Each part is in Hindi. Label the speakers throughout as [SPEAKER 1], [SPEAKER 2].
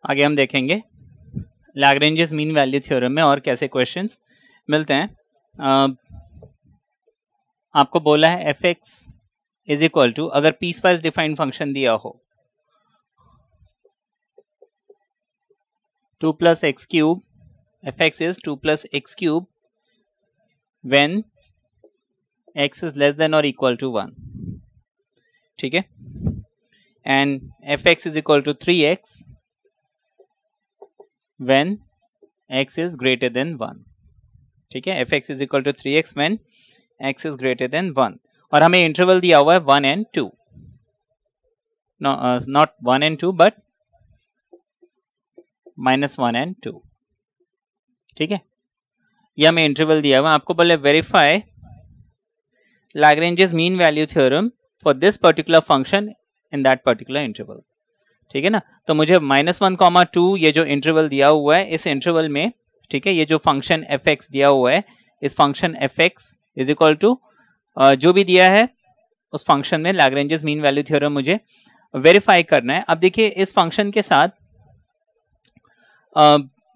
[SPEAKER 1] आगे हम देखेंगे लैग्रेंजेस मीन वैल्यू थ्योरम में और कैसे क्वेश्चंस मिलते हैं। आपको बोला है F X is equal to, अगर पीस वाइज डिफाइंड फंक्शन दिया हो 2 plus x cube, fx is 2 plus x cube when x is less than or equal to 1, ठीक है, and fx is equal to 3x when x is greater than 1, ठीक है, fx is equal to 3x when x is greater than 1, और हमें इंटरवल दिया हुआ है 1 and 2, not 1 and 2 but -1 and 2, ठीक है, ये हमें इंटरवल दिया हुआ। आपको बोले verify Lagrange's mean value theorem for this particular function in that particular interval, ठीक है ना। तो मुझे -1, 2 ये जो इंटरवल दिया हुआ है, इस इंटरवल में, ठीक है, ये जो फंक्शन एफ एक्स दिया हुआ है, इस function F X is equal to जो भी दिया है उस फंक्शन में लैग्रेंजेस मीन वैल्यू थ्योरम मुझे वेरीफाई करना है। अब देखिए इस फंक्शन के साथ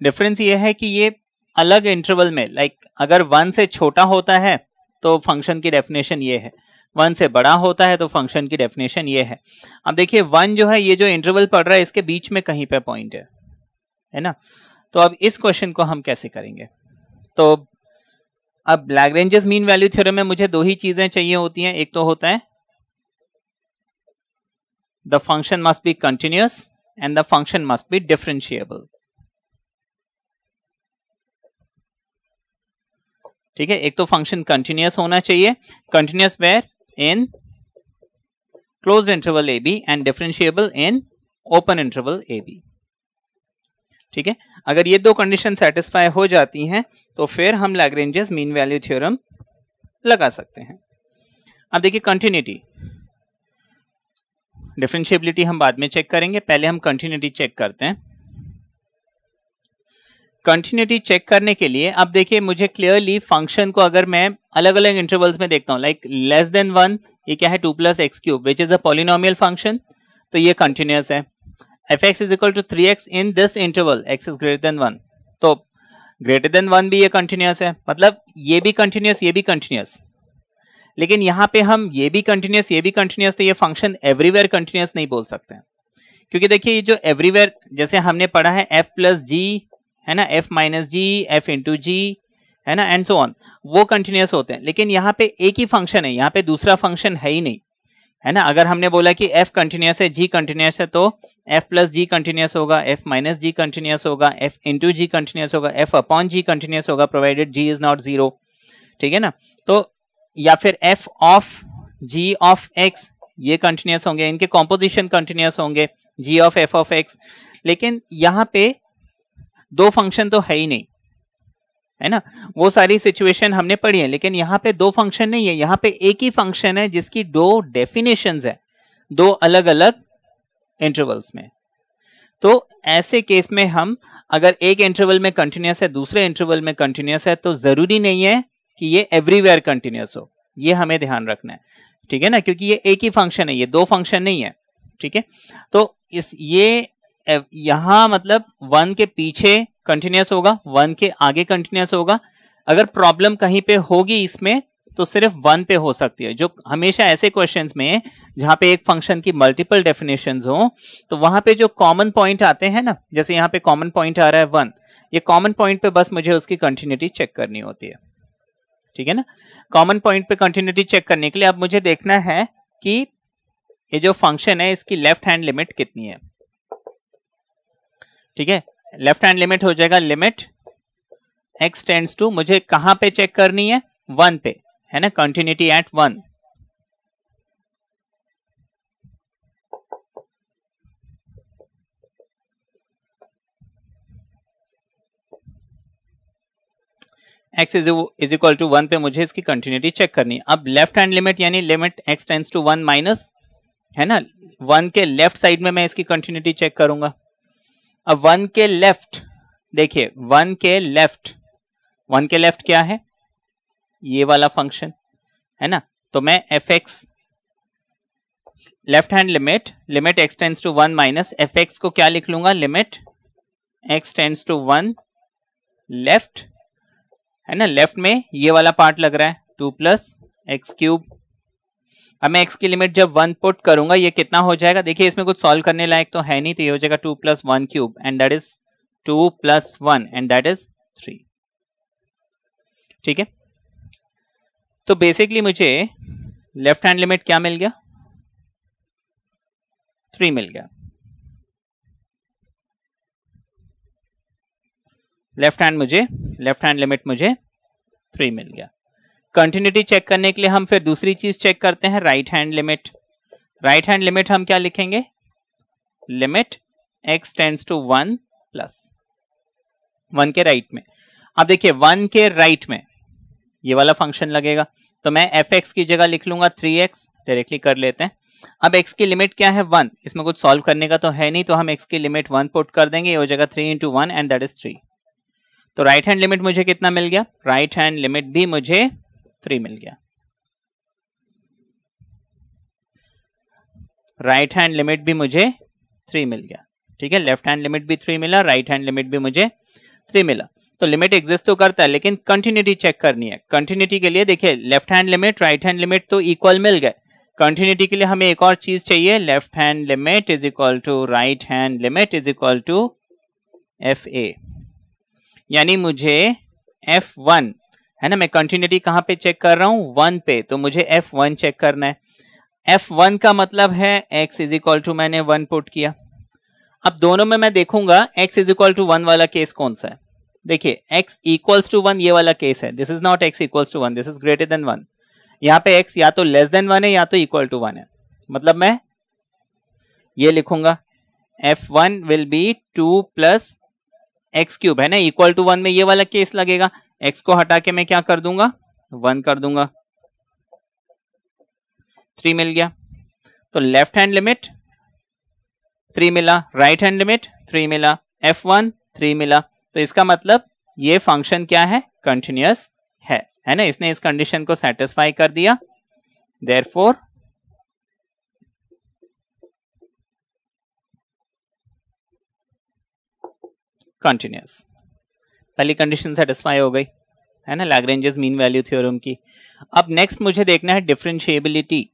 [SPEAKER 1] डिफरेंस ये है कि ये अलग इंटरवल में, लाइक अगर 1 से छोटा होता है तो फंक्शन की डेफिनेशन ये है, 1 से बड़ा होता है तो फंक्शन की डेफिनेशन ये है। अब देखिए 1 जो है, ये जो इंटरवल पड़ रहा है इसके बीच में कहीं पे पॉइंट है ना। तो अब इस क्वेश्चन को हम कैसे करेंगे? तो अब लैग्रेंजेस मीन वैल्यू थ्योरम में मुझे 2 ही चीजें चाहिए होती हैं। एक तो होता है the function must be continuous and the function must be differentiable, ठीक है। एक तो फंक्शन कंटिन्यूअस होना चाहिए, continuous where in closed interval A B and differentiable in open interval A B, ठीक है। अगर ये 2 कंडीशन सेटिस्फाई हो जाती हैं तो फिर हम लैग्रेंजेस मीन वैल्यू थ्योरम लगा सकते हैं। अब देखिए कंटिन्यूटी, डिफरेंशिएबिलिटी हम बाद में चेक करेंगे, पहले हम कंटिन्यूटी चेक करते हैं। कंटिन्यूटी चेक करने के लिए अब देखिए मुझे क्लियरली फंक्शन को अगर मैं अलग अलग इंटरवल्स में देखता हूं, लाइक लेस देन 1, ये क्या है 2 plus x cube which is a polynomial function, तो ये कंटिन्यूअस है। fx is equal to 3x in this interval, x is greater than 1, तो greater than 1 भी ये कंटिन्यूअस है, मतलब ये भी कंटिन्यूअस ये भी कंटिन्यूअस। लेकिन यहाँ पे हम ये भी कंटिन्यूअस ये भी कंटिन्यूअस, तो ये फंक्शन एवरीवेयर कंटिन्यूअस नहीं बोल सकते हैं, क्योंकि देखिए ये जो एवरीवेयर, जैसे हमने पढ़ा है f plus g है ना, f minus g, f into g है ना, एंड सो ऑन, वो कंटिन्यूअस होते हैं। लेकिन यहाँ पे एक ही फंक्शन है, यहाँ पे दूसरा फंक्शन है ही नहीं, है ना। अगर हमने बोला कि f कंटिन्यूअस है, g कंटिन्यूअस है, तो f प्लस g कंटिन्यूअस होगा, f माइनस g कंटिन्यूअस होगा, f इंटू g कंटिन्यूअस होगा, f अपॉन g कंटिन्यूअस होगा, प्रोवाइडेड g इज नॉट 0, ठीक है ना। तो या फिर f of g of x ये कंटिन्यूअस होंगे, इनके कॉम्पोजिशन कंटिन्यूअस होंगे, g of f of x। लेकिन यहाँ पे 2 फंक्शन तो है ही नहीं, है ना, वो सारी सिचुएशन हमने पढ़ी है। लेकिन यहाँ पे 2 फंक्शन नहीं है, यहाँ पे एक ही फंक्शन है जिसकी 2 डेफिनेशंस है 2 अलग अलग इंटरवल्स में। तो ऐसे केस में हम अगर एक इंटरवल में कंटिन्यूअस है दूसरे इंटरवल में कंटिन्यूअस है, तो जरूरी नहीं है कि ये एवरीवेयर कंटिन्यूअस हो, ये हमें ध्यान रखना है, ठीक है ना, क्योंकि ये एक ही फंक्शन है, ये 2 फंक्शन नहीं है, ठीक है। तो ये यहां मतलब 1 के पीछे कंटिन्यूअस होगा, 1 के आगे कंटिन्यूअस होगा। अगर प्रॉब्लम कहीं पे होगी इसमें तो सिर्फ 1 पे हो सकती है, जो हमेशा ऐसे क्वेश्चंस में जहां पे एक फंक्शन की मल्टीपल डेफिनेशंस हो, तो वहां पे जो कॉमन पॉइंट आते हैं ना, जैसे यहाँ पे कॉमन पॉइंट आ रहा है 1, ये कॉमन पॉइंट पे बस मुझे उसकी कंटिन्यूटी चेक करनी होती है, ठीक है ना। कॉमन पॉइंट पे कंटिन्यूटी चेक करने के लिए अब मुझे देखना है कि ये जो फंक्शन है इसकी लेफ्ट हैंड लिमिट कितनी है, ठीक है। लेफ्ट हैंड लिमिट हो जाएगा लिमिट x टेंड्स टू, मुझे कहां पे चेक करनी है 1 पे, है ना, continuity at 1। x is equal to 1 पे मुझे इसकी कंटिन्यूटी चेक करनी है। अब लेफ्ट हैंड लिमिट यानी limit x tends to 1 minus, है ना, 1 के लेफ्ट साइड में मैं इसकी कंटिन्यूटी चेक करूंगा। अब 1 के लेफ्ट देखिए, 1 के लेफ्ट क्या है, ये वाला फंक्शन है ना, तो मैं fx left hand limit x tends to 1 minus fx को क्या लिख लूंगा, limit x tends to 1 left, है ना, लेफ्ट में ये वाला पार्ट लग रहा है 2 प्लस एक्स क्यूब। अब मैं x की लिमिट जब 1 पुट करूंगा ये कितना हो जाएगा, देखिए इसमें कुछ सॉल्व करने लायक तो है नहीं, तो ये हो जाएगा 2 plus 1 cube and that is 2 plus 1 and that is 3। ठीक है, तो बेसिकली मुझे लेफ्ट हैंड लिमिट क्या मिल गया, 3 मिल गया। लेफ्ट हैंड लिमिट मुझे 3 मिल गया। कंटिन्यूटी चेक करने के लिए हम फिर दूसरी चीज चेक करते हैं, right hand limit. Right hand limit हम क्या लिखेंगे, limit x tends to 1 plus 1 के राइट में। अब देखिए 1 के राइट में ये वाला फंक्शन लगेगा, तो मैं fx की जगह लिख लूंगा 3x, डायरेक्टली कर लेते हैं। अब x की लिमिट क्या है 1, इसमें कुछ सॉल्व करने का तो है नहीं, तो हम x की लिमिट 1 पुट कर देंगे, ये हो जाएगा 3 इंटू 1 एंड दैट इज 3। तो राइट हैंड लिमिट मुझे कितना मिल गया, राइट हैंड लिमिट भी मुझे 3 मिल गया। राइट हैंड लिमिट भी मुझे 3 मिल गया। ठीक है, लेफ्ट हैंड लिमिट भी 3 मिला, राइट हैंड लिमिट भी मुझे 3 मिला। तो लिमिट एग्जिस्ट तो करता है, लेकिन कंटिन्यूटी चेक करनी है। कंटिन्यूटी के लिए देखिए left hand limit right hand limit तो इक्वल मिल गए, कंटिन्यूटी के लिए हमें एक और चीज चाहिए, left hand limit is equal to right hand limit is equal to FA। यानी मुझे F1, है ना, मैं कंटिन्यूटी कहां पे चेक कर रहा हूं, 1 पे, तो मुझे F1 चेक करना है। F1 का मतलब है x इज इक्वल टू, मैंने 1 पुट किया। अब दोनों में मैं देखूंगा x इज इक्वल टू 1 वाला केस कौन सा है। देखिए x इक्वल्स टू 1 ये वाला केस है, this is not x equals to 1, this is greater than 1। यहाँ पे x या तो लेस देन 1 है या तो इक्वल टू 1 है, मतलब मैं ये लिखूंगा F1 will be 2 plus x cube, है ना, इक्वल टू 1 में ये वाला केस लगेगा। x को हटा के मैं क्या कर दूंगा, 1 कर दूंगा, 3 मिल गया। तो लेफ्ट हैंड लिमिट 3 मिला, राइट हैंड लिमिट 3 मिला, F1 3 मिला। तो इसका मतलब ये फंक्शन क्या है, कंटिन्यूअस है ना, इसने इस कंडीशन को सेटिस्फाई कर दिया, देयरफॉर कंटिन्यूअस। पहली कंडीशन सेटिस्फाई हो गई, है ना, लैग्रेंजेस मीन वैल्यू थ्योरम की। अब नेक्स्ट मुझे देखना है डिफरेंशिएबिलिटी।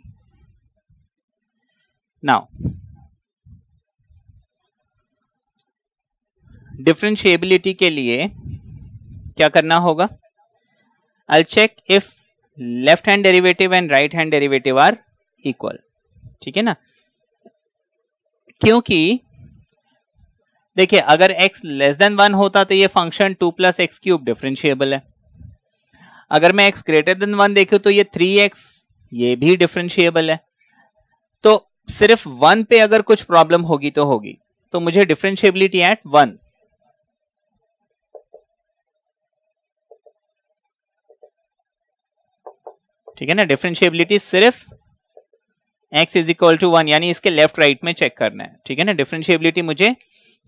[SPEAKER 1] नाउ डिफरेंशिएबिलिटी के लिए क्या करना होगा, I'll check if left hand derivative and right hand derivative are equal। ठीक है ना, क्योंकि देखिए अगर x लेस देन 1 होता तो ये function 2 plus x cube differentiable है। अगर मैं x ग्रेटर देन 1 देखूं तो ये 3x ये भी डिफरेंशिएबल है। तो सिर्फ 1 पे अगर कुछ प्रॉब्लम होगी तो होगी, तो मुझे डिफरेंशिएबिलिटी एट 1। ठीक है ना, डिफरेंशिएबिलिटी सिर्फ x इज इक्वल टू 1, यानी इसके लेफ्ट राइट में चेक करना है। ठीक है ना, डिफरेंशिएबिलिटी मुझे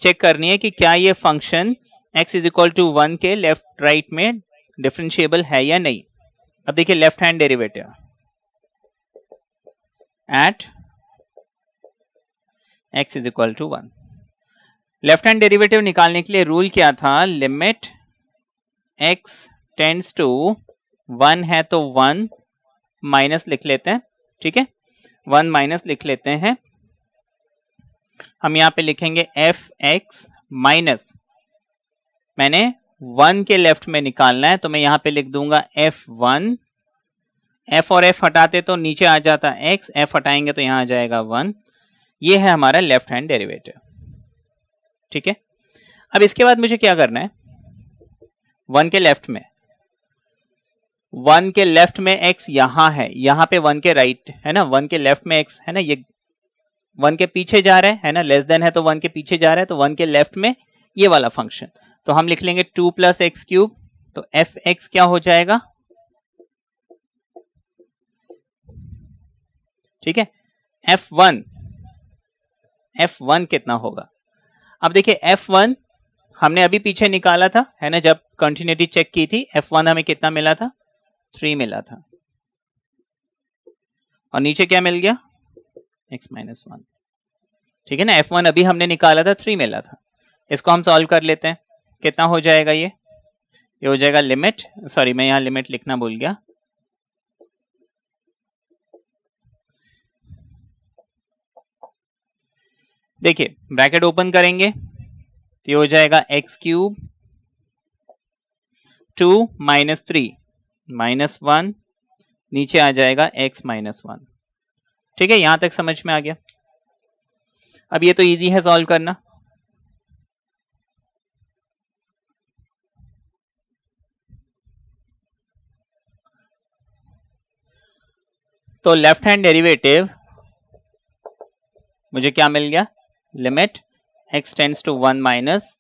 [SPEAKER 1] चेक करनी है कि क्या ये function x is equal to 1 के लेफ्ट राइट में डिफरेंशिएबल है या नहीं। अब देखिए left hand derivative at x is equal to 1। Left hand derivative निकालने के लिए रूल क्या था, लिमिट x टेंड्स टू 1 है तो 1 माइनस लिख लेते हैं। ठीक है, 1 माइनस लिख लेते हैं। हम यहां पे लिखेंगे f(x) माइनस, मैंने 1 के लेफ्ट में निकालना है तो मैं यहां पे लिख दूंगा f1। f और f हटाते तो नीचे आ जाता x, f हटाएंगे तो यहां आ जाएगा 1। ये है हमारा लेफ्ट हैंड डेरिवेटिव। ठीक है, अब इसके बाद मुझे क्या करना है, 1 के लेफ्ट में, 1 के लेफ्ट में x यहां है, यहां पे 1 के राइट है ना, 1 के लेफ्ट में x है ना, ये 1 के पीछे जा रहा है ना, लेस देन है तो 1 के पीछे जा रहा है, तो 1 के लेफ्ट में ये वाला फंक्शन, तो हम लिख लेंगे 2 प्लस एक्स क्यूब। तो f(x) क्या हो जाएगा, ठीक है, f1 कितना होगा। अब देखिए f1 हमने अभी पीछे निकाला था, है ना, जब कंटिन्यूटी चेक की थी, f1 हमें कितना मिला था, 3 मिला था, और नीचे क्या मिल गया, x-1। ठीक है ना, f1 अभी हमने निकाला था 3 मिला था, इसको हम सॉल्व कर लेते हैं। कितना हो जाएगा ये हो जाएगा लिमिट, सॉरी मैं यहाँ लिमिट लिखना भूल गया। देखिए ब्रैकेट ओपन करेंगे तो ये हो जाएगा एक्स क्यूब 2 माइनस 3 माइनस 1, नीचे आ जाएगा x माइनस 1। ठीक है, यहां तक समझ में आ गया। अब ये तो इजी है सॉल्व करना। तो लेफ्ट हैंड डेरिवेटिव मुझे क्या मिल गया, limit x tends to 1 minus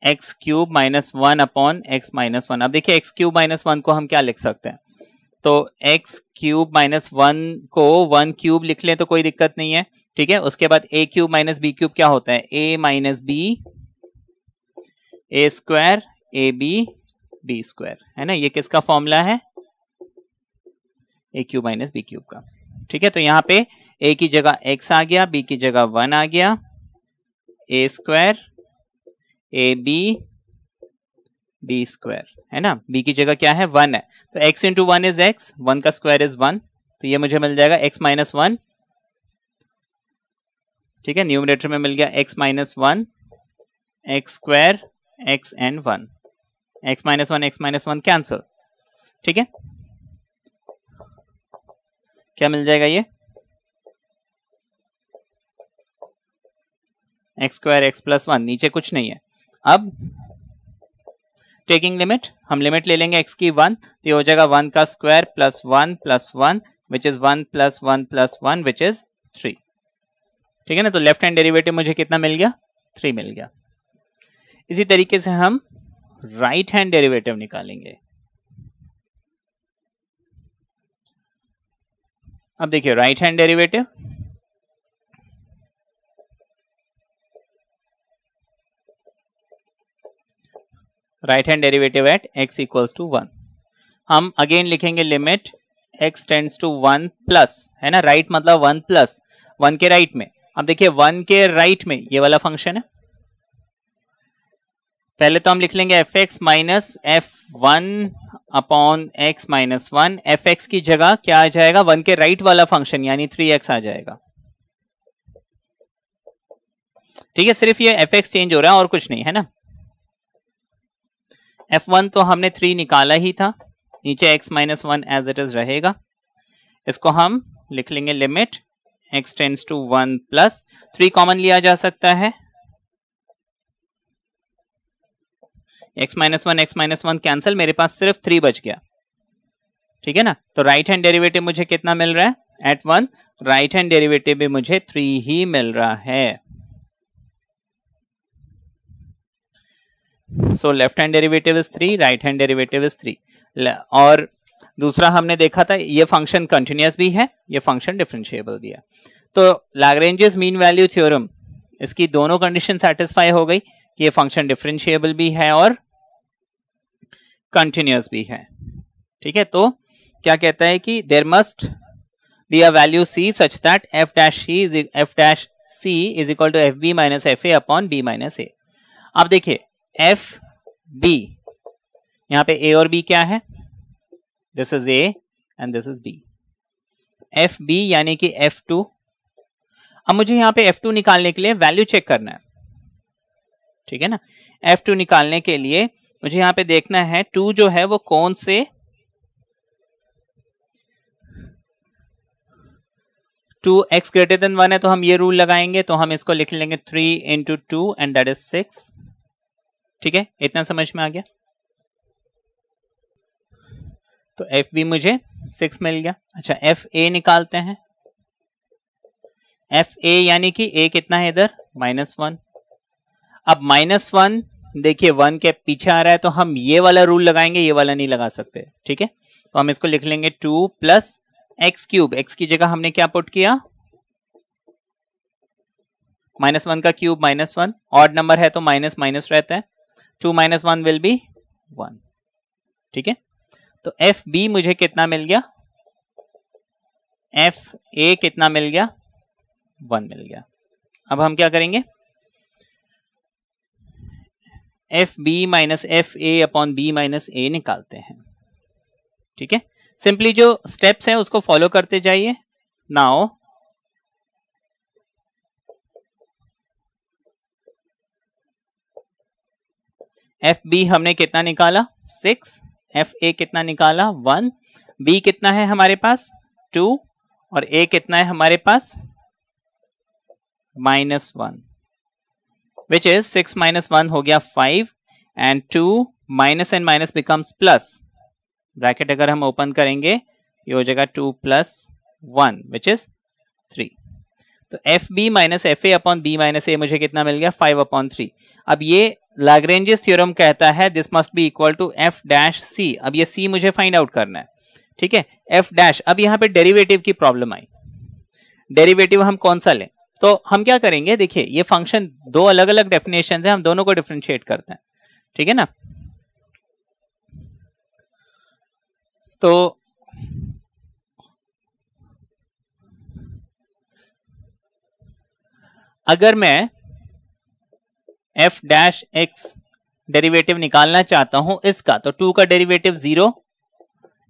[SPEAKER 1] X cube minus 1 upon X minus 1। अब देखिए एक्स क्यूब माइनस 1 को हम क्या लिख सकते हैं, तो एक्स क्यूब माइनस 1 को 1 क्यूब लिख लें तो कोई दिक्कत नहीं है। ठीक है, उसके बाद A cube minus B cube क्या होता है, A minus B A square A B B square, है ना। ये किसका फॉर्मूला है, A cube minus B cube का। ठीक है, तो यहाँ पे ए की जगह x आ गया, बी की जगह 1 आ गया, A square A B B square, है ना। बी की जगह क्या है, 1 है, तो x इंटू 1 इज x, 1 का स्क्वायर इज 1, तो ये मुझे मिल जाएगा x माइनस 1। ठीक है, न्यूमरेटर में मिल गया x minus 1 x square x and 1, x minus 1 cancel. ठीक है, क्या मिल जाएगा ये, एक्स स्क्वायर एक्स प्लस 1, नीचे कुछ नहीं है। अब टेकिंग लिमिट, हम लिमिट ले लेंगे x की 1, तो ये हो जाएगा 1 का square plus 1 which is 1 plus 1 plus 1 which is 3। ठीक है ना, तो लेफ्ट हैंड डेरिवेटिव मुझे कितना मिल गया, 3 मिल गया। इसी तरीके से हम राइट हैंड डेरिवेटिव निकालेंगे। अब देखिए right hand derivative, right hand derivative at x equals to 1, हम अगेन लिखेंगे limit x tends to 1 plus, है ना, राइट मतलब 1 प्लस 1 के राइट में। अब देखिए 1 के राइट में ये वाला फंक्शन है, पहले तो हम लिख लेंगे F x minus F 1 upon X minus 1, F x की जगह क्या आ जाएगा, 1 के राइट वाला फंक्शन यानी 3x आ जाएगा। ठीक है, सिर्फ ये एफ एक्स चेंज हो रहा है और कुछ नहीं, है ना। f1 तो हमने 3 निकाला ही था, नीचे x minus 1 as it is रहेगा। इसको हम लिख लेंगे limit x tends to 1 plus 3 common लिया जा सकता है, x माइनस 1 कैंसिल, मेरे पास सिर्फ 3 बच गया। ठीक है ना, तो राइट हैंड डेरिवेटिव मुझे कितना मिल रहा है, एट 1 राइट हैंड डेरिवेटिव भी मुझे 3 ही मिल रहा है। So left hand derivative is 3, right hand derivative is 3। और दूसरा हमने देखा था ये फंक्शन कंटिन्यूअस भी है, ये फंक्शन डिफरेंशिएबल भी है। तो लैग्रेंजियस मीन वैल्यू थ्योरम, इसकी दोनों कंडीशन सेटिस्फाई हो गई कि ये फंक्शन डिफरेंशिएबल भी है और कंटिन्यूअस भी है। ठीक है, तो क्या कहता है कि there must be a value c such that f dash c is equal to F B minus F A upon B minus A. अब देखिए एफ बी, यहां पे a और b क्या है, this is a and this is b, F B यानी कि f2। अब मुझे यहां पे f2 निकालने के लिए वैल्यू चेक करना है। ठीक है ना, f2 निकालने के लिए मुझे यहां पे देखना है 2 जो है वो कौन से 2x ग्रेटर देन 1 है, तो हम ये रूल लगाएंगे, तो हम इसको लिख लेंगे 3 इंटू 2 एंड दैट इज 6। ठीक है, इतना समझ में आ गया। तो एफ बी मुझे 6 मिल गया। अच्छा एफ ए निकालते हैं, एफ ए यानी कि a कितना है इधर, -1। अब -1 देखिए 1 के पीछे आ रहा है, तो हम ये वाला रूल लगाएंगे, ये वाला नहीं लगा सकते। ठीक है, तो हम इसको लिख लेंगे 2 प्लस एक्स क्यूब, एक्स की जगह हमने क्या पुट किया, -1 का क्यूब -1, ऑड नंबर है तो माइनस माइनस रहता है, 2 - 1 विल बी 1। ठीक है, तो एफ बी मुझे कितना मिल गया, एफ ए कितना मिल गया, 1 मिल गया। अब हम क्या करेंगे, F B minus F A upon B minus A निकालते हैं। ठीक है, सिंपली जो स्टेप्स हैं उसको फॉलो करते जाइए। नाउ एफ बी हमने कितना निकाला 6, एफ ए कितना निकाला 1, बी कितना है हमारे पास 2 और ए कितना है हमारे पास -1, विच इज 6 - 1 हो गया 5 and 2 minus and minus becomes plus, bracket अगर हम ओपन करेंगे ये हो जाएगा 2 + 1 विच इज 3। तो F B minus F A upon B minus A मुझे कितना मिल गया 5/3। अब ये लैग्रेंजेस थ्योरम कहता है this must be equal to F dash C. अब ये सी मुझे फाइंड आउट करना है। ठीक है, एफ डैश, अब यहाँ पे डेरिवेटिव की प्रॉब्लम आई। डेरिवेटिव हम कौन सा लें? तो हम क्या करेंगे, देखिए ये फंक्शन दो अलग अलग डेफिनेशन है, हम दोनों को डिफरेंशिएट करते हैं। ठीक है ना, तो अगर मैं एफ डैश एक्स डेरिवेटिव निकालना चाहता हूं इसका, तो 2 का डेरिवेटिव 0,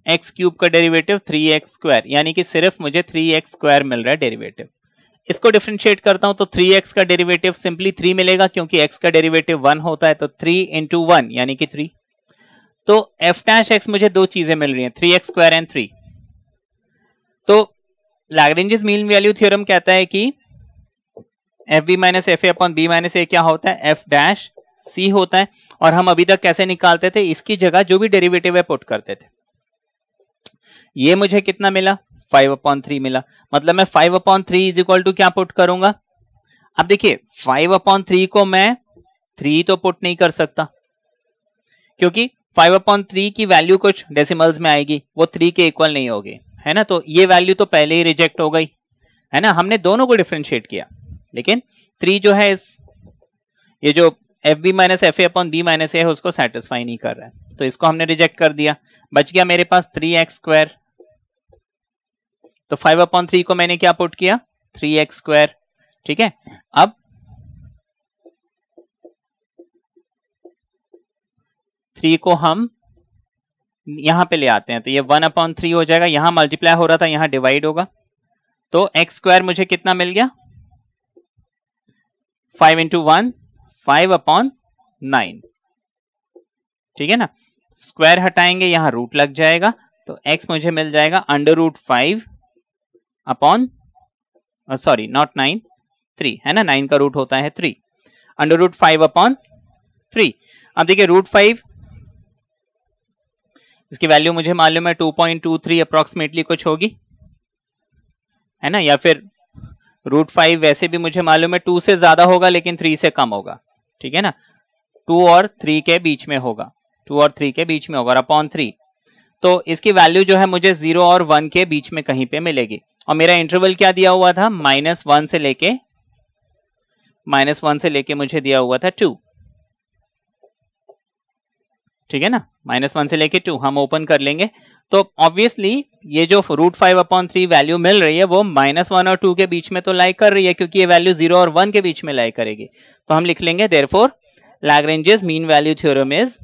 [SPEAKER 1] x³ का डेरिवेटिव 3x², यानी कि सिर्फ मुझे 3x² मिल रहा है डेरिवेटिव। इसको डिफरेंशिएट करता हूं तो 3x का डेरिवेटिव सिंपली 3 मिलेगा, क्योंकि x का डेरिवेटिव 1 होता है, तो 3 × 1 यानी कि 3। तो f डैश x मुझे दो चीजें मिल रही हैं, 3x² एंड 3। तो लैग्रेंजेस मीन वैल्यू थ्योरम कहता है कि F B minus F A upon B minus A क्या होता है, एफ डैश सी होता है। और हम अभी तक कैसे निकालते थे, इसकी जगह जो भी डेरिवेटिव है पुट करते थे। ये मुझे कितना मिला 5/3 मिला, मतलब मैं 5/3 इज इक्वल टू क्या पुट करूंगा। अब देखिए 5/3 को मैं 3 तो पुट नहीं कर सकता, क्योंकि 5/3 की वैल्यू कुछ डेसिमल्स में आएगी, वो 3 के इक्वल नहीं होगी, है ना। तो ये वैल्यू तो पहले ही रिजेक्ट हो गई, है ना। हमने दोनों को डिफरेंशिएट किया, लेकिन 3 जो है ये जो f B minus F A upon B minus a है उसको सेटिस्फाई नहीं कर रहा है, तो इसको हमने रिजेक्ट कर दिया। बच गया मेरे पास 3x²। तो 5/3 को मैंने क्या पुट किया 3x²। ठीक है, अब 3 को हम यहां पे ले आते हैं, तो ये 1/3 हो जाएगा। यहां मल्टीप्लाई हो रहा था, यहां डिवाइड होगा, तो x² मुझे कितना मिल गया 5 × 1 5/9। ठीक है ना, स्क्वायर हटाएंगे, यहां रूट लग जाएगा, तो x मुझे मिल जाएगा √5 अपॉन, सॉरी नॉट 9, 3 है ना, 9 का रूट होता है 3, √5/3। अब देखिए √5 इसकी वैल्यू मुझे मालूम है 2.23 अप्रोक्सीमेटली कुछ होगी, है ना, या फिर √5 वैसे भी मुझे मालूम है 2 से ज्यादा होगा लेकिन 3 से कम होगा। ठीक है ना, 2 और 3 के बीच में होगा, 2 और 3 के बीच में होगा, और अपॉन 3, तो इसकी वैल्यू जो है मुझे 0 और 1 के बीच में कहीं पे मिलेगी। और मेरा इंटरवल क्या दिया हुआ था -1 से लेके मुझे दिया हुआ था 2। ठीक है ना, -1 से लेके 2 हम ओपन कर लेंगे, तो ऑब्वियसली ये जो √5/3 वैल्यू मिल रही है वो -1 और 2 के बीच में तो लाई कर रही है, क्योंकि ये वैल्यू 0 और 1 के बीच में लाई करेगी। तो हम लिख लेंगे therefore Lagrange's mean value theorem is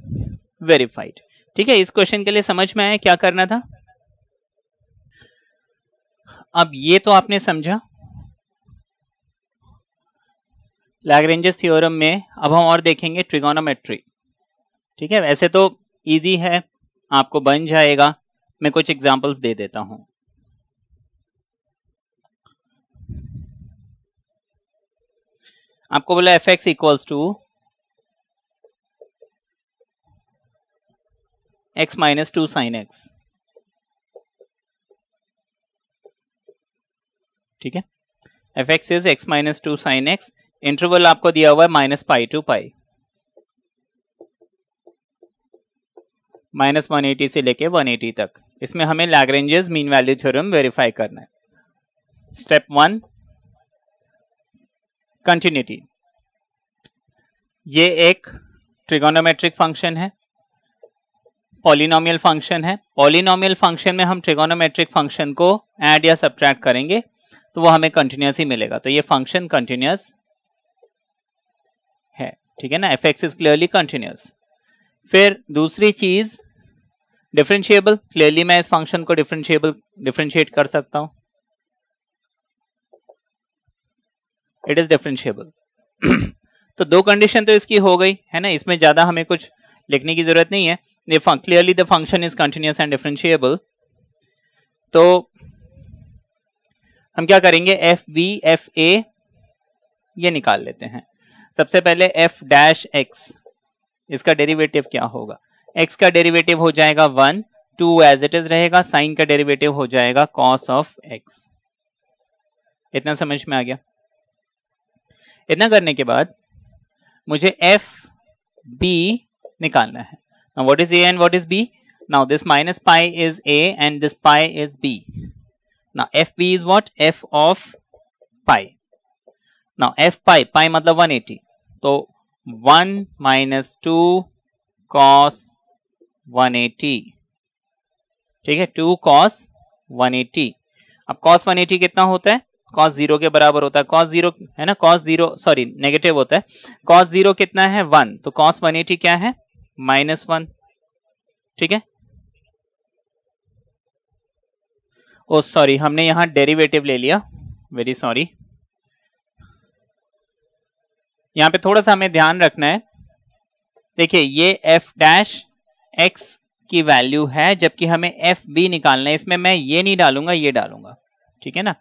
[SPEAKER 1] verified. ठीक है, इस क्वेश्चन के लिए समझ में आया क्या करना था। अब ये तो आपने समझा लैग्रेंजेस थ्योरम में। अब हम और देखेंगे ट्रिगोनोमेट्री। ठीक है, वैसे तो इजी है, आपको बन जाएगा, मैं कुछ एग्जांपल्स दे देता हूं। आपको बोला f(x) equals to x - 2 sin x। ठीक है, f(x) is x - 2 sin x। Interval आपको दिया हुआ है -π to π, -180 से लेके 180 तक। इसमें हमें Lagrange's mean value theorem verify करना है। Step 1, continuity. ये एक ट्रिगोनोमेट्रिक फंक्शन है, पॉलिनोमियल फंक्शन है। पॉलिनोमियल फंक्शन में हम ट्रिगोनोमेट्रिक फंक्शन को ऐड या सब्ट्रैक्ट करेंगे तो वो हमें कंटिन्यूस ही मिलेगा। तो ये फंक्शन कंटिन्यूस है। ठीक है ना, F X is clearly continuous. फिर दूसरी चीज डिफरेंशिएबल, क्लियरली मैं इस फंक्शन को डिफरेंशिएट कर सकता हूं, इट इज डिफरेंशिएबल। तो दो कंडीशन तो इसकी हो गई है ना, इसमें ज्यादा हमें कुछ लिखने की जरूरत नहीं है। Clearly the function is continuous and differentiable. तो हम क्या करेंगे, एफ बी एफ ए ये निकाल लेते हैं। सबसे पहले एफ डैश एक्स, इसका डेरिवेटिव क्या होगा, x का डेरिवेटिव हो जाएगा 1, 2 एज इट इज रहेगा, साइन का डेरिवेटिव हो जाएगा cos ऑफ x। इतना समझ में आ गया। इतना करने के बाद मुझे एफ बी निकालना है। Now what is a and what is b? Now this minus pi is a and this pi is b। Now f b is what, f of pi. Now f pi, pi मतलब 180, तो 1 माइनस 2 cos 180, ठीक है, 2 cos 180। अब cos 180 कितना होता है, cos 0 के बराबर होता है। cos 0 है ना, cos 0 सॉरी नेगेटिव होता है। cos 0 कितना है, 1, तो cos 180 क्या है, -1, ठीक है। ओ सॉरी, हमने यहां डेरिवेटिव ले लिया, वेरी सॉरी। यहां पे थोड़ा सा हमें ध्यान रखना है। देखिए ये एफ डैश एक्स की वैल्यू है, जबकि हमें एफ बी निकालना है। इसमें मैं ये नहीं डालूंगा, ये डालूंगा, ठीक है ना,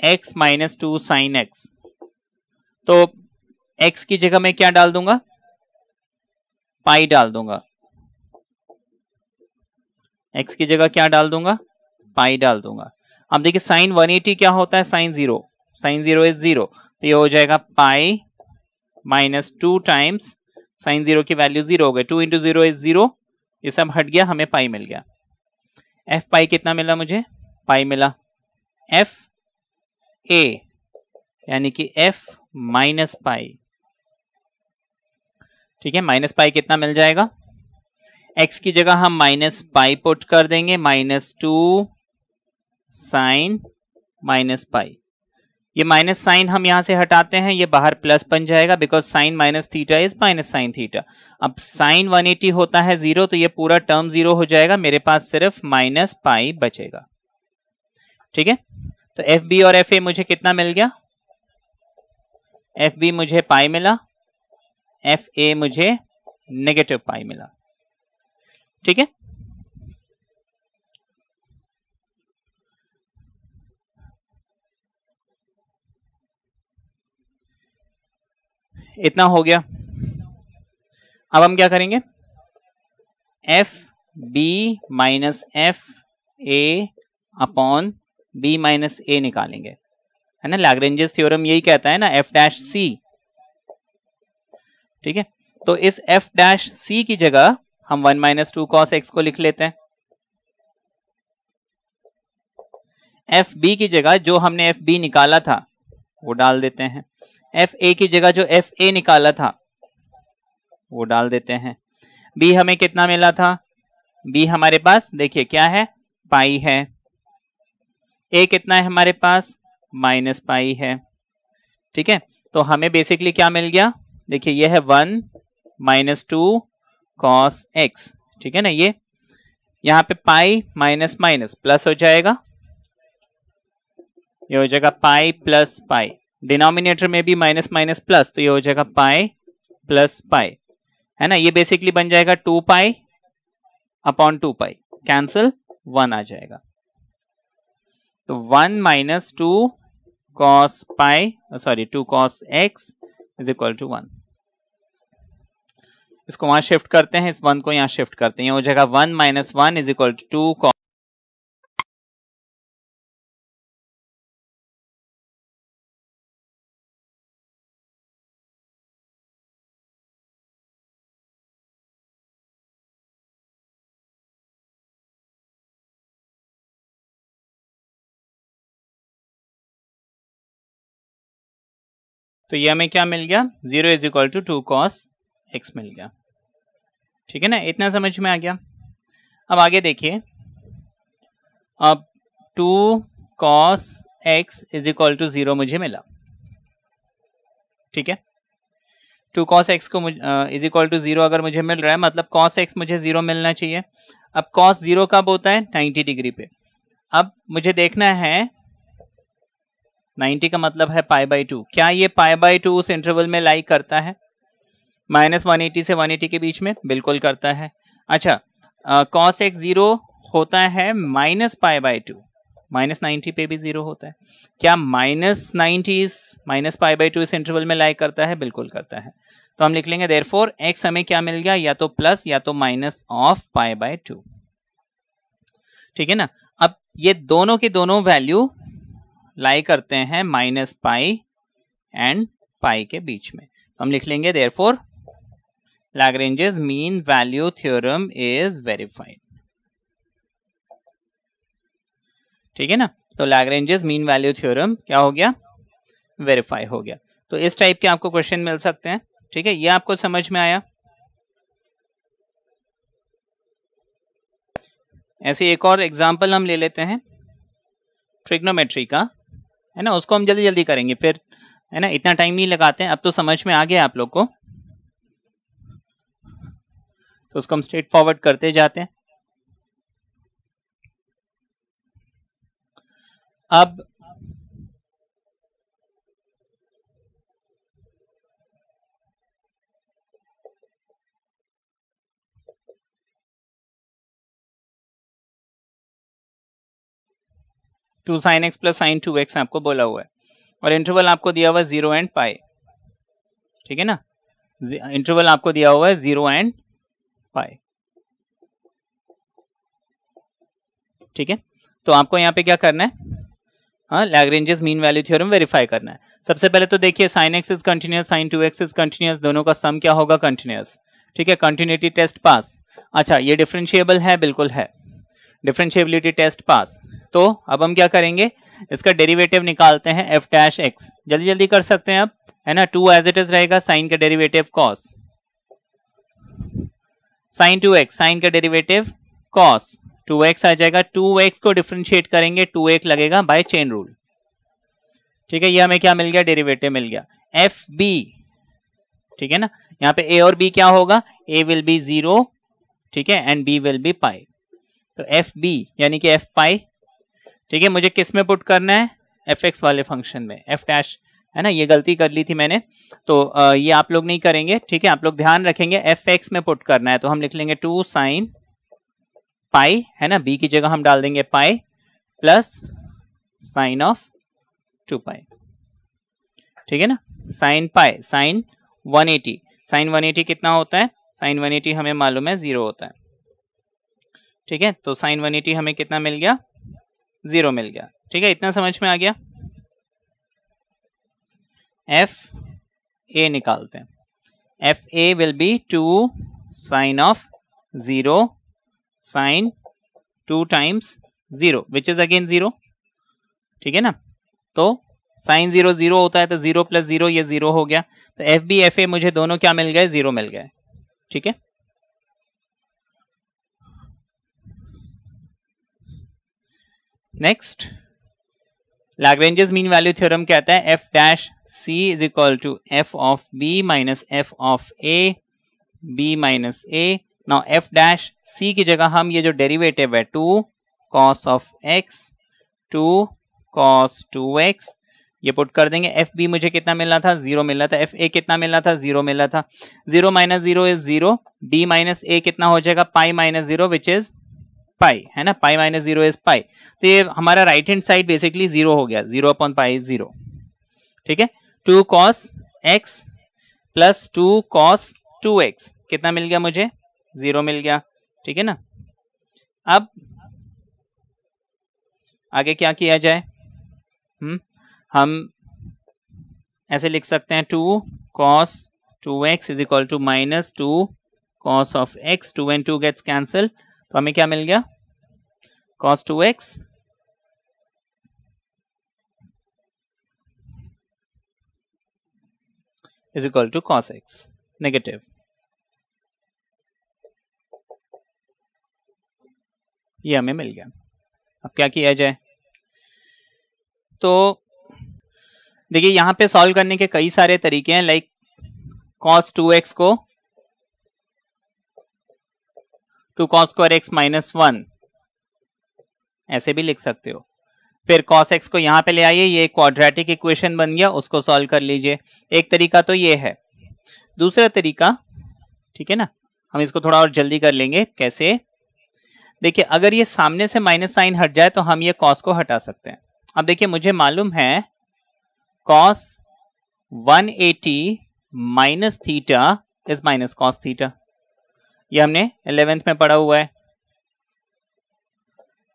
[SPEAKER 1] x माइनस 2 साइन एक्स। तो x की जगह मैं क्या डाल दूंगा, पाई डाल दूंगा। x की जगह क्या डाल दूंगा, पाई डाल दूंगा। अब देखिए साइन 180 क्या होता है, साइन 0, साइन 0 इज 0, तो ये हो जाएगा पाई माइनस 2 टाइम्स साइन 0 की वैल्यू 0 हो गई, 2 इंटू 0 इज 0, ये सब हट गया, हमें पाई मिल गया। एफ पाई कितना मिला मुझे, पाई मिला। एफ ए यानी कि एफ माइनस पाई, ठीक है, माइनस पाई कितना मिल जाएगा, एक्स की जगह हम माइनस पाई पुट कर देंगे, -2 साइन माइनस पाई। ये माइनस साइन हम यहां से हटाते हैं, ये बाहर प्लस बन जाएगा, because sign minus theta is minus sine theta. अब साइन 180 होता है 0, तो ये पूरा टर्म 0 हो जाएगा, मेरे पास सिर्फ माइनस पाई बचेगा, ठीक है। तो एफ बी और एफ ए मुझे कितना मिल गया, एफ बी मुझे पाई मिला, एफ ए मुझे नेगेटिव पाई मिला, ठीक है। इतना हो गया। अब हम क्या करेंगे, F B minus F A upon B minus a निकालेंगे, है ना। लैग्रेंजेस थ्योरम यही कहता है ना, एफ डैश सी, ठीक है। तो इस एफ डैश सी की जगह हम 1 माइनस 2 कॉस एक्स को लिख लेते हैं। एफ बी की जगह जो हमने एफ बी निकाला था वो डाल देते हैं, एफ ए की जगह जो एफ ए निकाला था वो डाल देते हैं। बी हमें कितना मिला था, बी हमारे पास देखिए क्या है, पाई है। ए कितना है हमारे पास, माइनस पाई है, ठीक है। तो हमें बेसिकली क्या मिल गया, देखिए ये है 1 माइनस 2 कॉस एक्स, ठीक है ना। ये यहां पे पाई माइनस माइनस प्लस हो जाएगा, ये हो जाएगा पाई प्लस पाई, डिनोमिनेटर में भी माइनस माइनस प्लस, तो ये हो जाएगा पाई प्लस पाई, है ना। ये बेसिकली बन जाएगा 2 पाई अपॉन 2 पाई, कैंसिल 1 आ जाएगा। तो 1 minus 2 cos pi, sorry 2 cos x is equal to 1। इसको वहां शिफ्ट करते हैं, इस 1 को यहां शिफ्ट करते हैं, ये हो जाएगा 1 minus 1 is equal to 2 cos. तो ये हमें क्या मिल गया, 0 is equal to 2 cos x मिल गया, ठीक है ना। इतना समझ में आ गया। अब आगे देखिए, अब 2 cos x is equal to 0 मुझे मिला, ठीक है। 2 cos x को इज इक्वल टू 0 अगर मुझे मिल रहा है, मतलब cos x मुझे 0 मिलना चाहिए। अब cos 0 कब होता है? 90 डिग्री पे। अब मुझे देखना है 90 का मतलब है π/2। क्या ये π/2 उस इंटरवल में लाई करता है? -180 से 180 के बीच में बिल्कुल करता है। अच्छा, cos x 0 होता है -π/2, -90 पे भी 0 होता है। क्या -90 -π/2 इस इंटरवल में लाई करता है? बिल्कुल करता है। तो हम लिख लेंगे देयरफॉर x हमें क्या मिल गया, या तो प्लस या तो माइनस ऑफ π/2। ठीक है ना। अब ये दोनों की दोनों वैल्यू लाई करते हैं -π एंड π के बीच में। तो हम लिख लेंगे therefore Lagrange's mean value theorem is verified. ठीक है ना। तो Lagrange's मीन वैल्यू थ्योरम क्या हो गया? वेरीफाई हो गया। तो इस टाइप के आपको क्वेश्चन मिल सकते हैं। ठीक है, ये आपको समझ में आया। ऐसे एक और एग्जांपल हम ले लेते हैं ट्रिग्नोमेट्री का, है ना। उसको हम जल्दी जल्दी करेंगे फिर, है ना, इतना टाइम नहीं लगाते हैं। अब तो समझ में आ गया आप लोग को, तो उसको हम स्ट्रेट फॉरवर्ड करते जाते हैं। अब two sine x plus sine 2x आपको बोला हुआ है, और इंटरवल आपको दिया हुआ है 0 एंड π। ठीक है ना, इंटरवल आपको दिया हुआ है 0 एंड π। ठीक है, तो आपको यहाँ पे क्या करना है? हाँ, Lagrange's mean value theorem verify करना है। सबसे पहले तो देखिए sin x is continuous, sin 2x is continuous, दोनों का सम क्या होगा? कंटिन्यूअस। ठीक है, कंटिन्यूटी टेस्ट पास। अच्छा, ये डिफरेंशिएबल है? बिल्कुल है। Differentiability test pass. तो अब हम क्या करेंगे? इसका डेरिवेटिव निकालते हैं f डैश x। जल्दी जल्दी कर सकते हैं अब, है ना। 2 एज इट इज रहेगा, साइन का derivative cos, sin 2x, sine का डेरिवेटिव cos 2x आ जाएगा। 2x को डिफरेंशिएट करेंगे, 2x लगेगा बाय चेन रूल। ठीक है, ये हमें क्या मिल गया? डेरिवेटिव मिल गया एफ बी। ठीक है ना, यहाँ पे a और b क्या होगा? a विल बी 0, ठीक है, एंड b विल बी π। तो एफ बी यानी कि f π। ठीक है, मुझे किस में पुट करना है? fx वाले फंक्शन में, f डैश, है ना। ये गलती कर ली थी मैंने, तो ये आप लोग नहीं करेंगे। ठीक है, आप लोग ध्यान रखेंगे, fx में पुट करना है। तो हम लिख लेंगे 2 साइन पाई, है ना, b की जगह हम डाल देंगे पाई, प्लस साइन ऑफ 2 पाई। ठीक है ना, साइन पाई, साइन 180, साइन 180 कितना होता है? साइन 180 हमें मालूम है 0 होता है। ठीक है, तो साइन 180 हमें कितना मिल गया? 0 मिल गया। ठीक है, इतना समझ में आ गया। एफ ए निकालते हैं। F a will be 2 sine of 0 sine 2 times 0 which is again 0। ठीक है ना, तो साइन 0 0 होता है, तो 0 प्लस 0 ये 0 हो गया। तो एफ बी एफ ए मुझे दोनों क्या मिल गए? 0 मिल गए। ठीक है, next Lagrange's mean value theorem कहता है f dash c is equal to f of b minus f of a, b minus a. Now f dash c की जगह हम ये जो डेरिवेटिव है 2 cos of x, 2 cos 2x, ये पुट कर देंगे। एफ बी मुझे कितना मिलना था? 0 मिलना था। एफ ए कितना मिलना था? 0 मिलना था। 0 माइनस 0 इज 0, बी माइनस ए कितना हो जाएगा? Pi minus 0 which is pi, है ना, पाई माइनस 0 इज पाई। तो ये हमारा राइट हैंड साइड बेसिकली 0 हो गया, 0 अपॉन पाई इज 0। ठीक है, 2 cos x plus 2 cos 2x कितना मिल गया मुझे? 0 मिल गया। ठीक है ना, अब आगे क्या किया जाए? हम ऐसे लिख सकते हैं 2 cos 2x is equal to minus 2 cos of x, 2 and 2 gets cancel, तो हमें क्या मिल गया? cos 2x is equal to cos x negative. ये हमें मिल गया। अब क्या किया जाए? तो देखिए, यहां पे सॉल्व करने के कई सारे तरीके हैं। लाइक cos 2x को 2 cos स्क्वायर x माइनस 1 ऐसे भी लिख सकते हो। फिर cos x को यहां पे ले आइए, ये क्वाड्रेटिक इक्वेशन बन गया, उसको सॉल्व कर लीजिए। एक तरीका तो ये है। दूसरा तरीका, ठीक है ना, हम इसको थोड़ा और जल्दी कर लेंगे। कैसे? देखिए, अगर ये सामने से माइनस साइन हट जाए तो हम ये cos को हटा सकते हैं। अब देखिए, मुझे मालूम है cos 180 minus theta is minus cos theta. ये हमने 11th में पढ़ा हुआ है,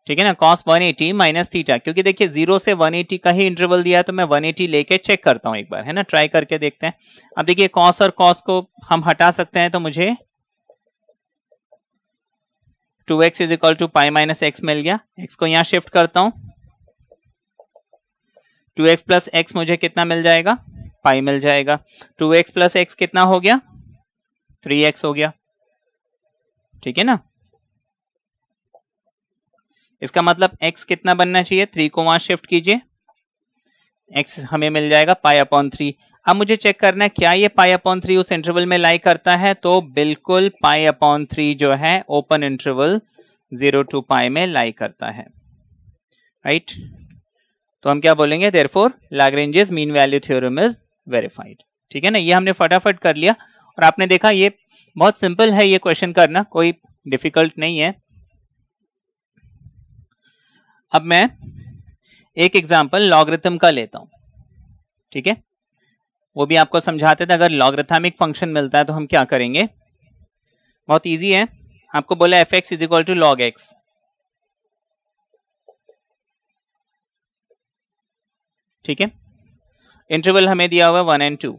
[SPEAKER 1] ठीक है ना। cos 180 माइनस थीटा, क्योंकि देखिए 0 से 180 का ही इंटरवल दिया है, तो मैं 180 लेके चेक करता हूं एक बार, है ना, ट्राई करके देखते हैं। अब देखिए, cos और cos को हम हटा सकते हैं, तो मुझे 2x is equal to pi minus x मिल गया। x को यहां शिफ्ट करता हूं, 2x प्लस एक्स मुझे कितना मिल जाएगा? पाई मिल जाएगा। 2x प्लस एक्स कितना हो गया? 3x हो गया, ठीक है ना। इसका मतलब x कितना बनना चाहिए? 3 को वहां शिफ्ट कीजिए, x हमें मिल जाएगा पाई अपॉन 3। अब मुझे चेक करना है क्या ये पाई अपॉन 3 उस इंटरवल में लाई करता है, तो बिल्कुल पाई अपॉन 3 जो है ओपन इंटरवल 0 to पाई में लाई करता है, राइट। तो हम क्या बोलेंगे? Therefore Lagrange's mean value theorem is verified, ठीक है ना। ये हमने फटाफट कर लिया और आपने देखा ये बहुत सिंपल है, ये क्वेश्चन करना कोई डिफिकल्ट नहीं है। अब मैं एक एग्जांपल लॉगरिथम का लेता हूं, ठीक है, वो भी आपको समझाते थे। अगर लॉगरिथमिक फंक्शन मिलता है तो हम क्या करेंगे? बहुत इजी है। आपको बोला f(x) is equal to log x, ठीक है। इंटरवल हमें दिया हुआ है 1 and 2।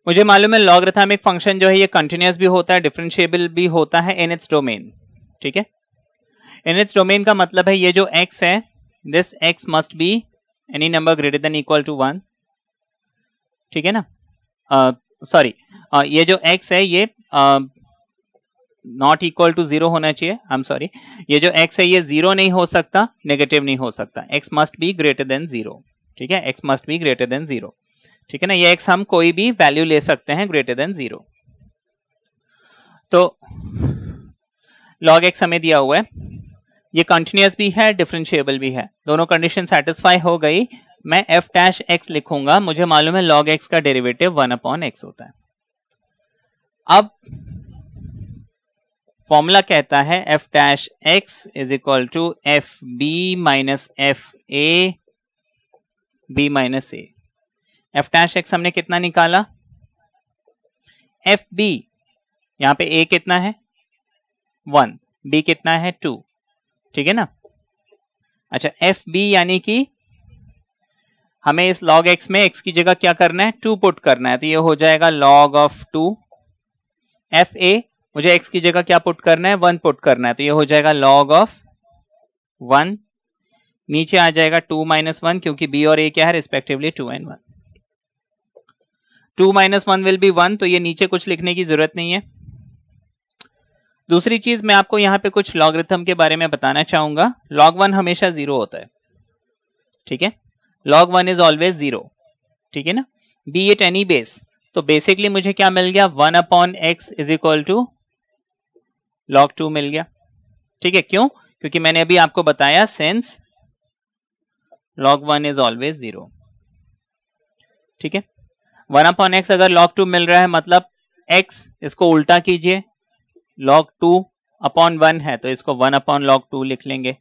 [SPEAKER 1] मुझे मालूम है लॉगरिथमिक फंक्शन जो है ये कंटिन्यूअस भी होता है, डिफरेंशिएबल भी होता है इन इट्स डोमेन, ठीक है। इन इट्स डोमेन का मतलब है ये जो x है, this x must be any number greater than equal to 1, ठीक है ना। सॉरी, ये जो x है ये नॉट इक्वल टू 0 होना चाहिए। आई एम सॉरी, ये जो x है ये 0 नहीं हो सकता, नेगेटिव नहीं हो सकता। x must be greater than 0, ठीक है, x must be greater than 0, ठीक है ना। ये x हम कोई भी वैल्यू ले सकते हैं ग्रेटर देन 0। तो log x हमें दिया हुआ है, ये कंटिन्यूअस भी है, डिफरेंशिएबल भी है, दोनों कंडीशन सेटिस्फाई हो गई। मैं f डैश x लिखूंगा, मुझे मालूम है log x का डेरिवेटिव 1 अपॉन x होता है। अब फॉर्मूला कहता है f dash x is equal to F B minus F a b minus a. f dash x हमने कितना निकाला? एफ बी, यहां पे a कितना है? 1, b कितना है? 2, ठीक है ना। अच्छा, एफ बी यानी कि हमें इस log x में x की जगह क्या करना है? 2 पुट करना है, तो ये हो जाएगा log ऑफ 2। एफ ए मुझे x की जगह क्या पुट करना है? 1 पुट करना है, तो ये हो जाएगा log ऑफ 1। नीचे आ जाएगा 2 माइनस 1, क्योंकि b और a क्या है respectively 2 and 1। 2 minus 1 will be 1, तो ये नीचे कुछ लिखने की जरूरत नहीं है। दूसरी चीज मैं आपको यहां पे कुछ लॉगरिथम के बारे में बताना चाहूंगा। log 1 हमेशा 0 होता है, ठीक है, log 1 इज ऑलवेज 0, ठीक है ना, बी इट एनी बेस। तो बेसिकली मुझे क्या मिल गया? 1 upon x is equal to log 2 मिल गया, ठीक है। क्यों? क्योंकि मैंने अभी आपको बताया सिंस log 1 इज ऑलवेज 0, ठीक है। 1 अपॉन x अगर log 2 मिल रहा है, मतलब x, इसको उल्टा कीजिए, log 2 अपॉन 1 है, तो इसको 1 अपॉन log 2 लिख लेंगे।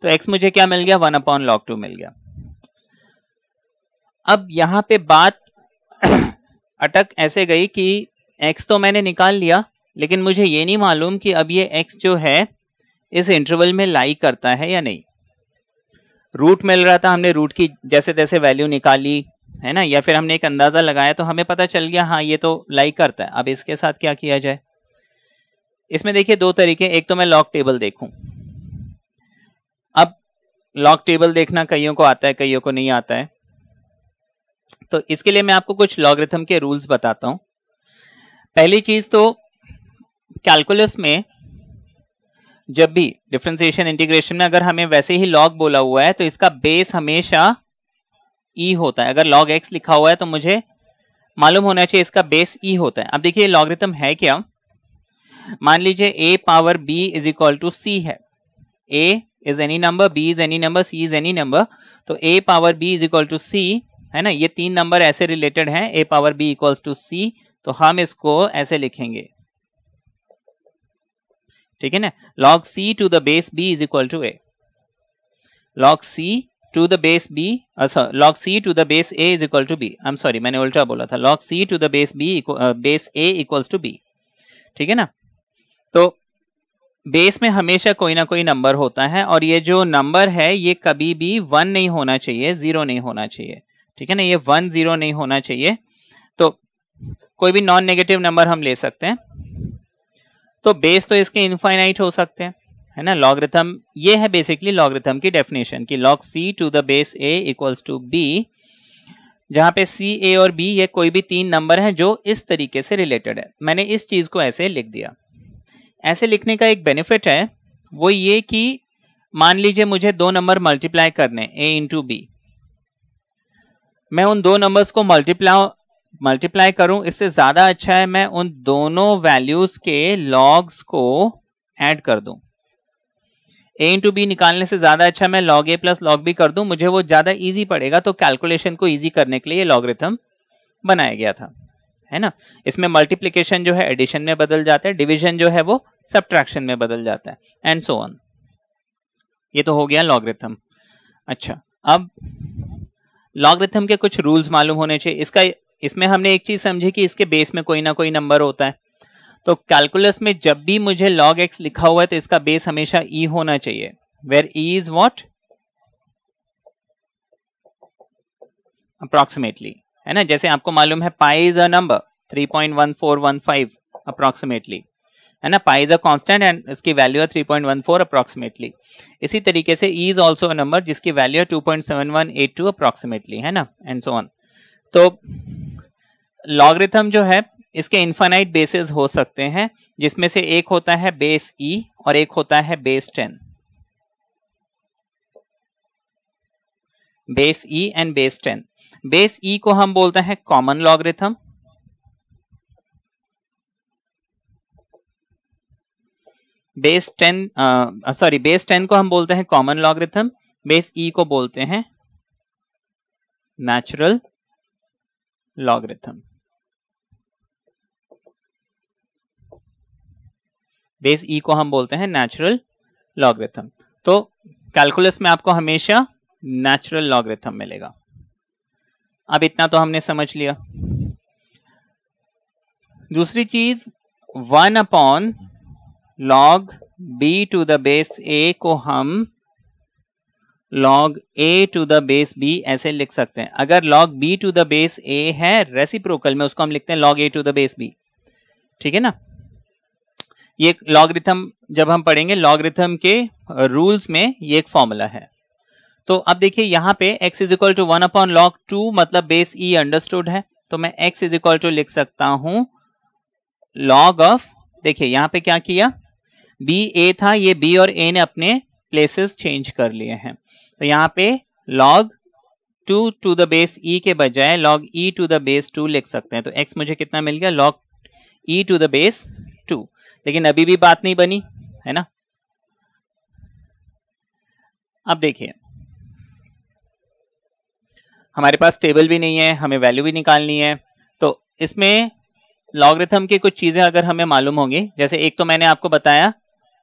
[SPEAKER 1] तो x मुझे क्या मिल गया? 1 अपॉन log 2 मिल गया। अब यहां पे बात अटक ऐसे गई कि x तो मैंने निकाल लिया, लेकिन मुझे ये नहीं मालूम कि अब ये x जो है इस इंटरवल में लाई करता है या नहीं। रूट मिल रहा था, हमने रूट की जैसे तैसे वैल्यू निकाली, है ना, या फिर हमने एक अंदाजा लगाया तो हमें पता चल गया हाँ ये तो लाई करता है। अब इसके साथ क्या किया जाए? इसमें देखिए दो तरीके, एक तो मैं लॉग टेबल देखूं। अब लॉग टेबल देखना कईयों को आता है, कईयों को नहीं आता है, तो इसके लिए मैं आपको कुछ लॉगरिथम के रूल्स बताता हूं। पहली चीज तो कैलकुलस में जब भी डिफरेंशिएशन इंटीग्रेशन में अगर हमें वैसे ही लॉग बोला हुआ है तो इसका बेस हमेशा e होता है। अगर log x लिखा हुआ है तो मुझे मालूम होना चाहिए इसका बेस e होता है। अब देखिए लॉगरिथम है क्या, मान लीजिए a power b is equal to c है। a is any number, b is any number, c is any number, तो a power b is equal to c है ना। ये तीन नंबर ऐसे रिलेटेड हैं, a power b equals to c, तो हम इसको ऐसे लिखेंगे, ठीक है ना। log c to the base b is equal to a, log c to the base b, log c to the base a is equal to b, I am sorry मैंने उल्टा बोला था, log c to the base b base a equals to b, ठीक है ना। तो बेस में हमेशा कोई ना कोई नंबर होता है, और ये जो नंबर है ये कभी भी 1 नहीं होना चाहिए, 0 नहीं होना चाहिए, ठीक है ना। ये 1 0 नहीं होना चाहिए, तो कोई भी नॉन नेगेटिव नंबर हम ले सकते हैं। तो बेस तो इसके इनफाइनाइट हो सकते हैं, है ना। लॉगरिथम ये है बेसिकली लॉगरिथम की डेफिनेशन कि log c to the base a equals to b, जहां पे c, a और b ये कोई भी तीन नंबर हैं जो इस तरीके से रिलेटेड है। मैंने इस चीज को ऐसे लिख दिया। ऐसे लिखने का एक बेनिफिट है, वो ये कि मान लीजिए मुझे दो नंबर मल्टीप्लाई करने a इंटू b, मैं उन दो नंबर्स को मल्टीप्लाई करूं, इससे ज्यादा अच्छा है मैं उन दोनों वैल्यूज के लॉग्स को ऐड कर दूं। a इंटू बी निकालने से ज्यादा अच्छा मैं log a plus log b कर दूं, मुझे वो ज्यादा इजी पड़ेगा। तो कैलकुलेशन को इजी करने के लिए लॉगरिथम बनाया गया था, है ना। इसमें मल्टीप्लिकेशन जो है एडिशन में बदल जाता है, डिवीजन जो है वो सब्ट्रैक्शन में बदल जाता है, एंड सो ऑन। ये तो हो गया लॉगरिथम। अच्छा, अब लॉगरिथम के कुछ रूल्स मालूम होने चाहिए। इसमें हमने एक चीज समझी कि इसके बेस में कोई ना कोई नंबर होता है। तो कैलकुलस में जब भी मुझे log x लिखा हुआ है तो इसका बेस हमेशा e होना चाहिए, where e is what, approximately, है ना। जैसे आपको मालूम है pi is a number 3.1415 approximately, है ना। Pi is a constant and इसकी वैल्यू है 3.14 अप्रोक्सीमेटली। इसी तरीके से e is also a number जिसकी वैल्यू है 2.7182 अप्रोक्सीमेटली, है ना, एंड सो ऑन। तो लॉगरिथम जो है इसके इनफाइनाइट बेसेस हो सकते हैं, जिसमें से एक होता है बेस e और एक होता है base 10, base e and base 10। Base e को हम बोलते हैं कॉमन लॉगरिथम, बेस 10 को हम बोलते हैं कॉमन लॉगरिथम, बेस e को बोलते हैं नेचुरल लॉगरिथम। बेस e को हम बोलते हैं नेचुरल लॉगरिथम। तो कैलकुलस में आपको हमेशा नेचुरल लॉगरिथम मिलेगा। अब इतना तो हमने समझ लिया। दूसरी चीज 1 upon log b to the base a को हम log a to the base b ऐसे लिख सकते हैं। अगर log b to the base a है रेसिप्रोकल में, उसको हम लिखते हैं log a to the base b, ठीक है ना। ये लॉगरिथम जब हम पढ़ेंगे लॉगरिथम के रूल्स में ये एक फॉर्मूला है। तो अब देखिए यहाँ पे x is equal to 1 upon log 2 मतलब बेस e अंडरस्टूड है, तो मैं x इज इक्वल टू लिख सकता हूं log ऑफ, देखिए यहाँ पे क्या किया, b a था, ये b और a ने अपने प्लेसेस चेंज कर लिए हैं, तो यहाँ पे log 2 to the base e के बजाय log e to the base 2 लिख सकते हैं। तो x मुझे कितना मिल गया, log e to the base 2। लेकिन अभी भी बात नहीं बनी, है ना। अब देखिए हमारे पास टेबल भी नहीं है, हमें वैल्यू भी निकालनी है। तो इसमें लॉगरिथम की कुछ चीजें अगर हमें मालूम होंगी, जैसे एक तो मैंने आपको बताया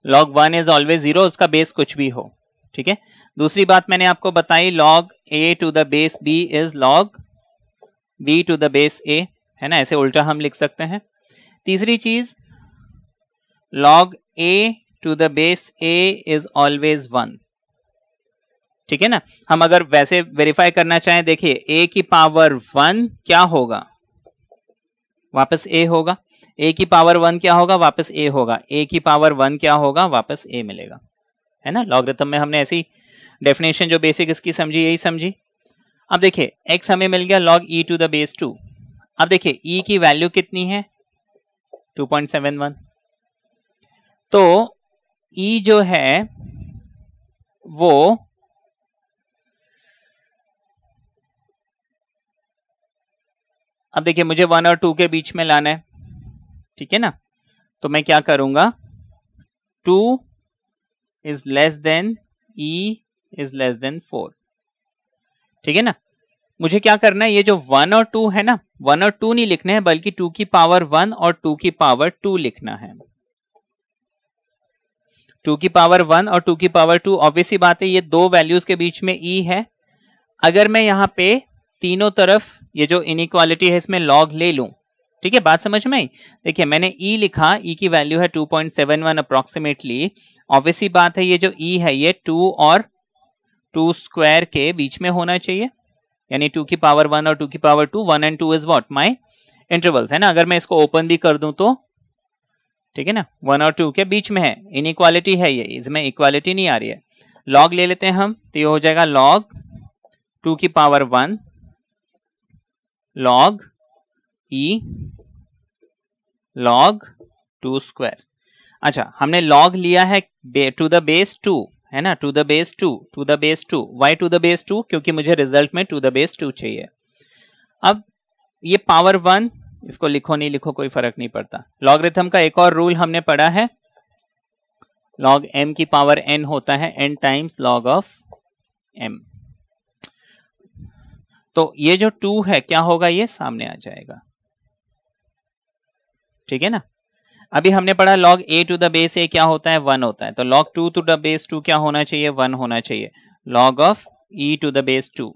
[SPEAKER 1] log 1 इज ऑलवेज 0, उसका बेस कुछ भी हो, ठीक है। दूसरी बात मैंने आपको बताई log a to the base b is log b to the base a, है ना, ऐसे उल्टा हम लिख सकते हैं। तीसरी चीज log a to the base a is always 1, ठीक है ना। हम अगर वैसे वेरीफाई करना चाहें, देखिए a की पावर 1 क्या होगा, वापस a होगा, a की पावर 1 क्या होगा, वापस a होगा, a की पावर 1 क्या होगा, वापस a मिलेगा, है ना। लॉगरिथम में हमने ऐसी डेफिनेशन जो बेसिक इसकी समझी यही समझी। अब देखिए x हमें मिल गया log e to the base 2। अब देखिए e की वैल्यू कितनी है, 2.71, तो e जो है वो अब देखिए मुझे 1 और 2 के बीच में लाना है, ठीक है ना, तो मैं क्या करूंगा, 2 is less than E is less than 4, ठीक है ना। मुझे क्या करना है, ये जो 1 और 2 है ना, 1 और 2 नहीं लिखने हैं बल्कि 2 की पावर 1 और 2 की पावर 2 लिखना है। 2 की पावर 1 और 2 की पावर 2, ऑब्वियसली बात है ये दो वैल्यूज के बीच में ई है। अगर मैं यहाँ पे तीनों तरफ ये जो इनइक्वालिटी है इसमें लॉग ले लूं, ठीक है, बात समझ में आई। देखिए मैंने ई लिखा, ई की वैल्यू है 2.71 अप्रोक्सीमेटली। ऑब्वियसली बात है ये जो ई है ये 2 और 2 स्क्वायर के बीच में होना चाहिए, यानी 2 की पावर 1 और 2 की power 2, 1 and 2 is what, my intervals, है ना। अगर मैं इसको ओपन भी कर दूं तो, ठीक है ना, 1 और 2 के बीच में है, इनइक्वालिटी है ये, इसमें इक्वालिटी नहीं आ रही है। लॉग ले लेते हैं हम, तो ये हो जाएगा लॉग 2 की पावर 1 लॉग ई लॉग 2 स्क्वायर। अच्छा, हमने लॉग लिया है टू द बेस 2, है ना, to the base 2, to the base 2। Why to the base 2? क्योंकि मुझे रिजल्ट में टू द बेस 2 चाहिए। अब ये पावर 1, इसको लिखो नहीं लिखो कोई फर्क नहीं पड़ता। लॉगरिथम का एक और रूल हमने पढ़ा है, लॉग m की पावर n होता है n times log of m। तो ये जो 2 है क्या होगा, ये सामने आ जाएगा, ठीक है ना। अभी हमने पढ़ा log a to the base a क्या होता है, 1 होता है। तो लॉग 2 टू द बेस 2 क्या होना चाहिए, 1 होना चाहिए। Log of e to the base 2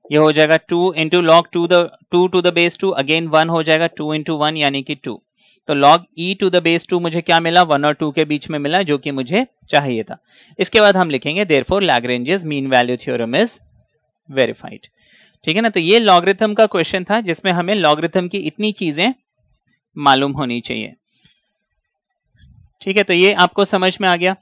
[SPEAKER 1] ये हो जाएगा 2 into log 2 to the base 2, again 1 हो जाएगा, 2 इंटू 1 यानी कि 2। तो log e to the base 2 मुझे क्या मिला, 1 और 2 के बीच में मिला, जो कि मुझे चाहिए था। इसके बाद हम लिखेंगे therefore Lagrange's mean value theorem is verified, ठीक है ना। तो ये लॉगरिथम का क्वेश्चन था जिसमें हमें लॉगरिथम की इतनी चीजें मालूम होनी चाहिए, ठीक है। तो ये आपको समझ में आ गया।